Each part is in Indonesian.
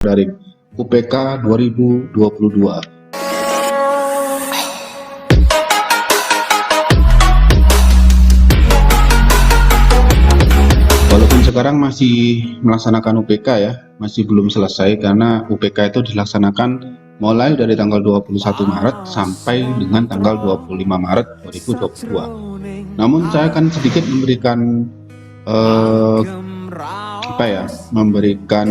Daring UPK 2022. Walaupun sekarang masih melaksanakan UPK ya, masih belum selesai karena UPK itu dilaksanakan mulai dari tanggal 21 Maret sampai dengan tanggal 25 Maret 2022. Namun saya akan sedikit memberikan memberikan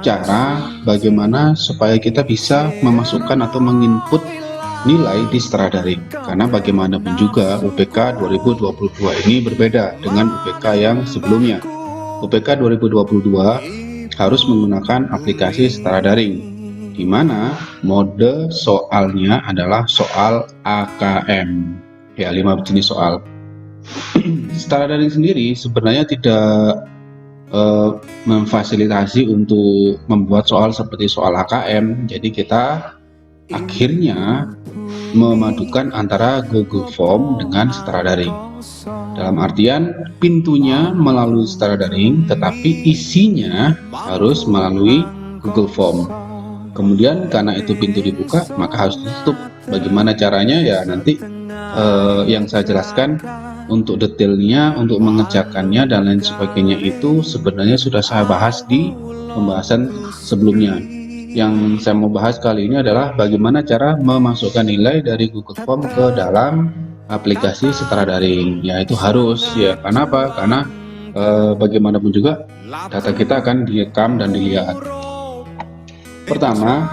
cara bagaimana supaya kita bisa memasukkan atau menginput nilai di setara daring, karena bagaimanapun juga UPK 2022 ini berbeda dengan UPK yang sebelumnya. UPK 2022 harus menggunakan aplikasi setara daring, di mana mode soalnya adalah soal AKM ya, 5 jenis soal. Setara daring sendiri sebenarnya tidak memfasilitasi untuk membuat soal seperti soal AKM. Jadi kita akhirnya memadukan antara Google Form dengan setara daring. Dalam artian pintunya melalui setara daring, tetapi isinya harus melalui Google Form. Kemudian karena itu pintu dibuka, maka harus ditutup. Bagaimana caranya ya nanti yang saya jelaskan. Untuk detailnya, untuk mengerjakannya dan lain sebagainya itu sebenarnya sudah saya bahas di pembahasan sebelumnya. Yang saya mau bahas kali ini adalah bagaimana cara memasukkan nilai dari Google Form ke dalam aplikasi setara daring. Ya itu harus ya, karena apa? Karena bagaimanapun juga data kita akan direkam dan dilihat. Pertama,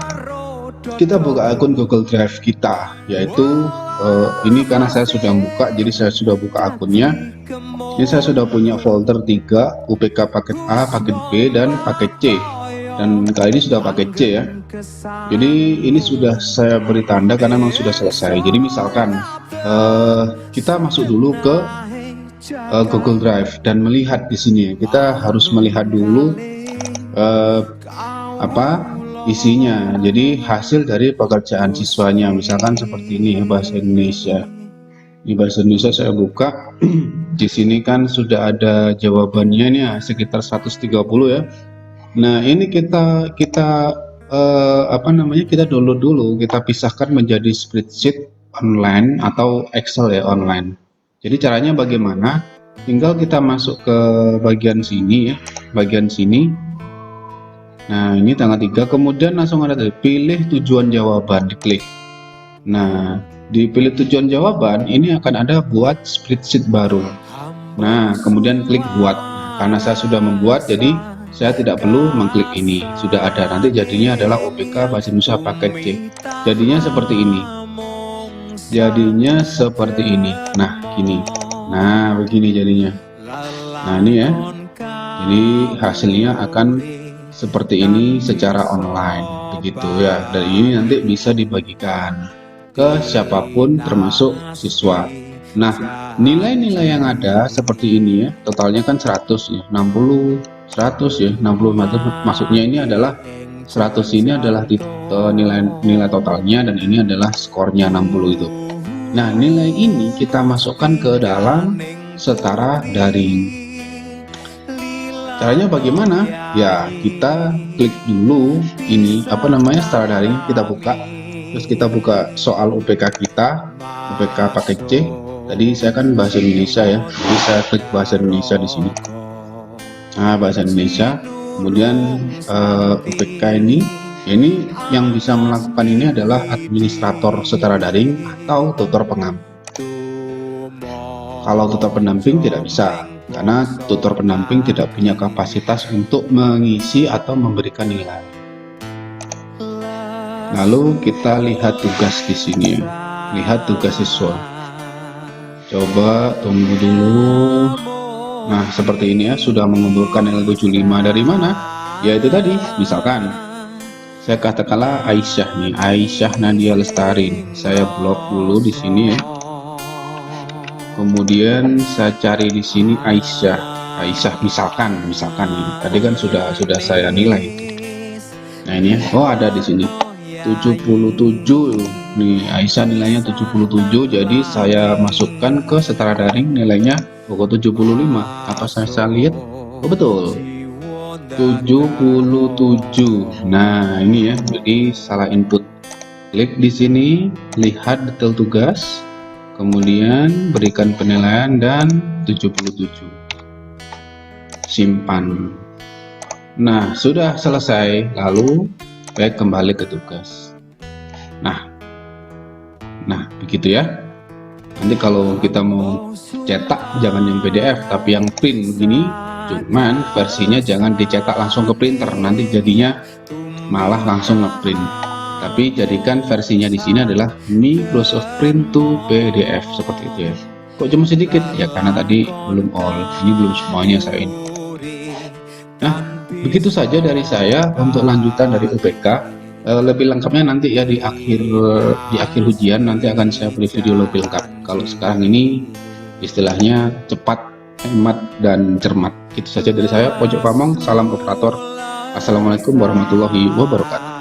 kita buka akun Google Drive kita, yaitu ini karena saya sudah buka, jadi saya sudah buka akunnya. Ini saya sudah punya folder 3, UPK paket A, paket B, dan paket C. Dan kali ini sudah paket C ya. Jadi ini sudah saya beri tanda karena memang sudah selesai. Jadi misalkan kita masuk dulu ke Google Drive dan melihat di sini. Kita harus melihat dulu isinya. Jadi hasil dari pekerjaan siswanya, misalkan seperti ini ya, bahasa Indonesia. Di bahasa Indonesia saya buka. Di sini kan sudah ada jawabannya nih ya, sekitar 130 ya. Nah ini kita download dulu, kita pisahkan menjadi spreadsheet online atau Excel ya, online. Jadi caranya bagaimana? Tinggal kita masuk ke bagian sini ya, bagian sini. Nah ini tanggal 3, kemudian langsung ada pilih tujuan jawaban, diklik. Nah dipilih tujuan jawaban ini akan ada buat spreadsheet baru. Nah kemudian klik buat. Karena saya sudah membuat, jadi saya tidak perlu mengklik ini, sudah ada. Nanti jadinya adalah UPK Bahasa Indonesia paket C. Jadinya seperti ini. Jadinya seperti ini. Nah gini. Nah begini jadinya. Nah ini ya. Jadi hasilnya akan seperti ini secara online, begitu ya. Dan ini nanti bisa dibagikan ke siapapun termasuk siswa. Nah nilai-nilai yang ada seperti ini ya, totalnya kan 100 ya, 60 100 ya, 60 maksudnya ini adalah 100 ini adalah nilai totalnya, dan ini adalah skornya 60 itu. Nah nilai ini kita masukkan ke dalam setara daring. Caranya bagaimana? Ya kita klik dulu ini setara daring, kita buka, terus kita buka soal UPK kita, UPK paket C. Tadi saya kan bahasa Indonesia ya, jadi saya klik bahasa Indonesia di sini. Nah bahasa Indonesia, kemudian UPK ini yang bisa melakukan ini adalah administrator setara daring atau tutor pendamping. Kalau tutor pendamping tidak bisa, karena tutor pendamping tidak punya kapasitas untuk mengisi atau memberikan nilai. Lalu kita lihat tugas di sini, lihat tugas siswa. Coba tunggu dulu. Nah seperti ini ya, sudah mengumpulkan nilai 75 dari mana? Ya itu tadi, misalkan saya katakanlah Aisyah nih, Aisyah Nadia Lestari. Saya blok dulu di sini ya. Kemudian saya cari di sini Aisyah misalkan ini. Tadi kan sudah saya nilai. Nah ini ya, oh ada di sini 77 nih, Aisyah nilainya 77. Jadi saya masukkan ke setara daring nilainya pokok 75. Apa saya lihat? Oh betul. 77. Nah, ini ya, jadi salah input. Klik di sini, lihat detail tugas, kemudian berikan penilaian dan 77. Simpan. Nah, sudah selesai. Lalu back kembali ke tugas. Nah, begitu ya. Nanti kalau kita mau cetak jangan yang PDF tapi yang print begini, cuman versinya jangan dicetak langsung ke printer, nanti jadinya malah langsung ngeprint. Tapi jadikan versinya di sini adalah Microsoft Print to PDF seperti itu ya. Kok cuma sedikit? Ya karena tadi belum all, ini belum semuanya saya ini. Nah, begitu saja dari saya untuk lanjutan dari UPK. Lebih lengkapnya nanti ya di akhir ujian nanti akan saya beri video lebih lengkap. Kalau sekarang ini istilahnya cepat, hemat, dan cermat. Itu saja dari saya, Pojok Pamong. Salam operator. Assalamualaikum warahmatullahi wabarakatuh.